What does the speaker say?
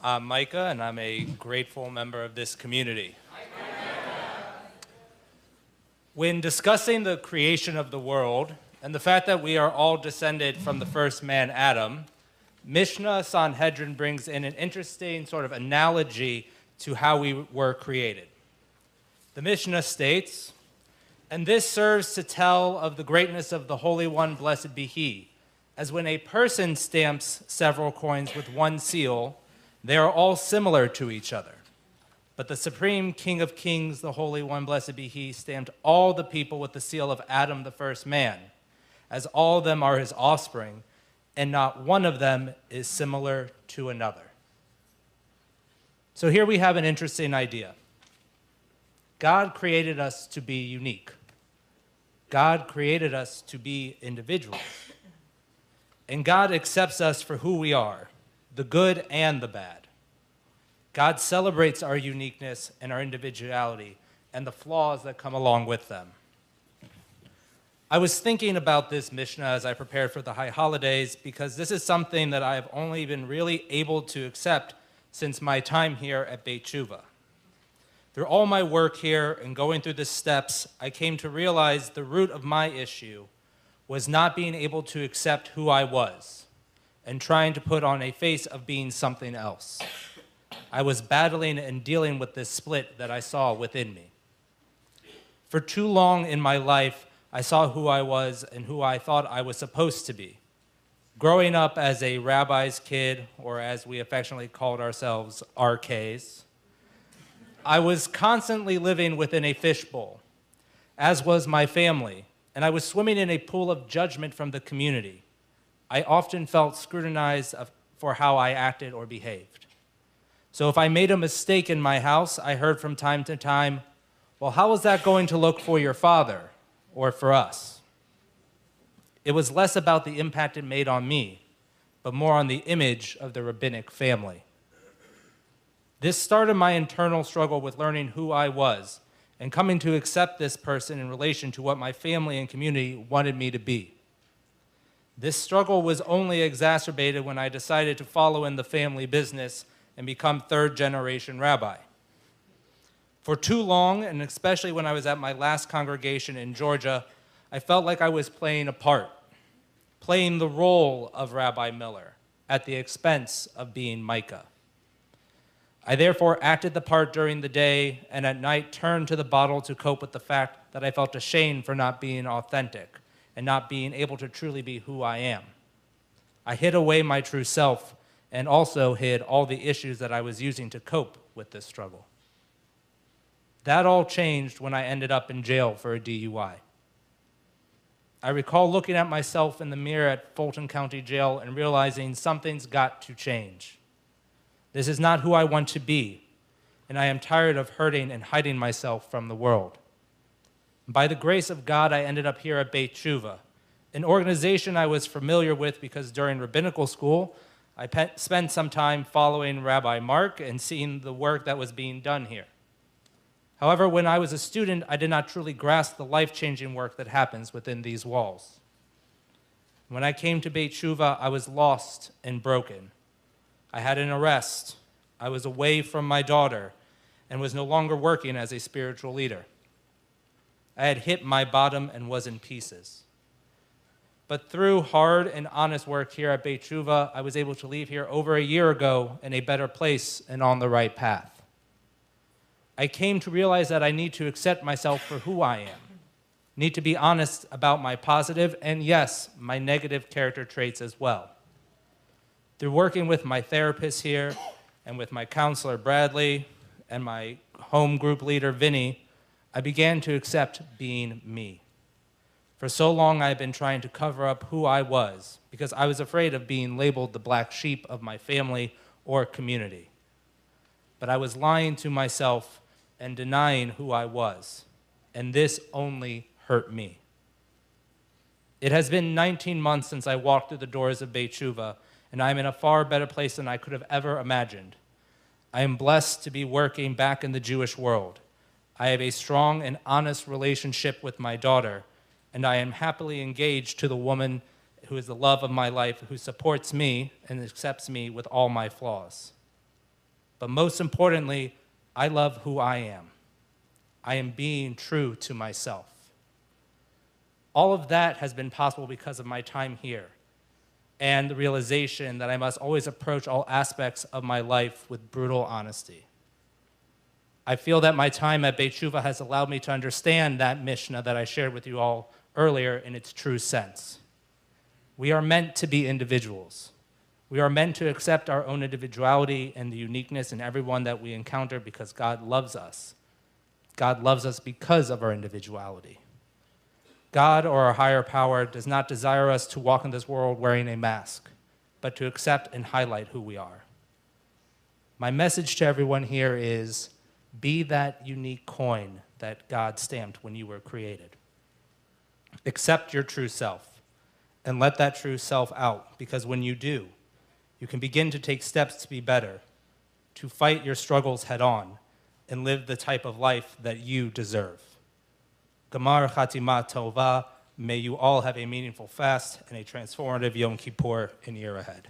I'm Micah, and I'm a grateful member of this community. When discussing the creation of the world and the fact that we are all descended from the first man, Adam, Mishnah Sanhedrin brings in an interesting sort of analogy to how we were created. The Mishnah states, "And this serves to tell of the greatness of the Holy One, blessed be He, as when a person stamps several coins with one seal, they are all similar to each other. But the Supreme King of Kings, the Holy One, blessed be He, stamped all the people with the seal of Adam, the first man, as all of them are his offspring, and not one of them is similar to another." So here we have an interesting idea. God created us to be unique. God created us to be individuals. And God accepts us for who we are, the good and the bad. God celebrates our uniqueness and our individuality and the flaws that come along with them. I was thinking about this Mishnah as I prepared for the high holidays because this is something that I have only been really able to accept since my time here at Beit Tshuva. Through all my work here and going through the steps, I came to realize the root of my issue was not being able to accept who I was and trying to put on a face of being something else. I was battling and dealing with this split that I saw within me. For too long in my life, I saw who I was and who I thought I was supposed to be. Growing up as a rabbi's kid, or as we affectionately called ourselves, RKs, I was constantly living within a fishbowl, as was my family, and I was swimming in a pool of judgment from the community. I often felt scrutinized for how I acted or behaved. So if I made a mistake in my house, I heard from time to time, "Well, how is that going to look for your father or for us?" It was less about the impact it made on me, but more on the image of the rabbinic family. This started my internal struggle with learning who I was and coming to accept this person in relation to what my family and community wanted me to be. This struggle was only exacerbated when I decided to follow in the family business and become third-generation rabbi. For too long, and especially when I was at my last congregation in Georgia, I felt like I was playing a part, playing the role of Rabbi Miller at the expense of being Micah. I therefore acted the part during the day and at night turned to the bottle to cope with the fact that I felt ashamed for not being authentic and not being able to truly be who I am. I hid away my true self and also hid all the issues that I was using to cope with this struggle. That all changed when I ended up in jail for a DUI. I recall looking at myself in the mirror at Fulton County Jail and realizing something's got to change. This is not who I want to be, and I am tired of hurting and hiding myself from the world. By the grace of God, I ended up here at Beit Tshuva, an organization I was familiar with because during rabbinical school, I spent some time following Rabbi Mark and seeing the work that was being done here. However, when I was a student, I did not truly grasp the life-changing work that happens within these walls. When I came to Beit Tshuva, I was lost and broken. I had an arrest. I was away from my daughter and was no longer working as a spiritual leader. I had hit my bottom and was in pieces. But through hard and honest work here at Beit Tshuva, I was able to leave here over a year ago in a better place and on the right path. I came to realize that I need to accept myself for who I am, need to be honest about my positive and, yes, my negative character traits as well. Through working with my therapist here and with my counselor, Bradley, and my home group leader, Vinny, I began to accept being me. For so long, I've been trying to cover up who I was because I was afraid of being labeled the black sheep of my family or community. But I was lying to myself and denying who I was, and this only hurt me. It has been 19 months since I walked through the doors of Beit Tshuva, and I am in a far better place than I could have ever imagined. I am blessed to be working back in the Jewish world. I have a strong and honest relationship with my daughter, and I am happily engaged to the woman who is the love of my life, who supports me and accepts me with all my flaws. But most importantly, I love who I am. I am being true to myself. All of that has been possible because of my time here and the realization that I must always approach all aspects of my life with brutal honesty. I feel that my time at Beit Shuvah has allowed me to understand that Mishnah that I shared with you all earlier in its true sense. We are meant to be individuals. We are meant to accept our own individuality and the uniqueness in everyone that we encounter because God loves us. God loves us because of our individuality. God or our higher power does not desire us to walk in this world wearing a mask, but to accept and highlight who we are. My message to everyone here is, be that unique coin that God stamped when you were created. Accept your true self and let that true self out, because when you do, you can begin to take steps to be better, to fight your struggles head on, and live the type of life that you deserve. Gamar Chatima Tova, may you all have a meaningful fast and a transformative Yom Kippur in year ahead.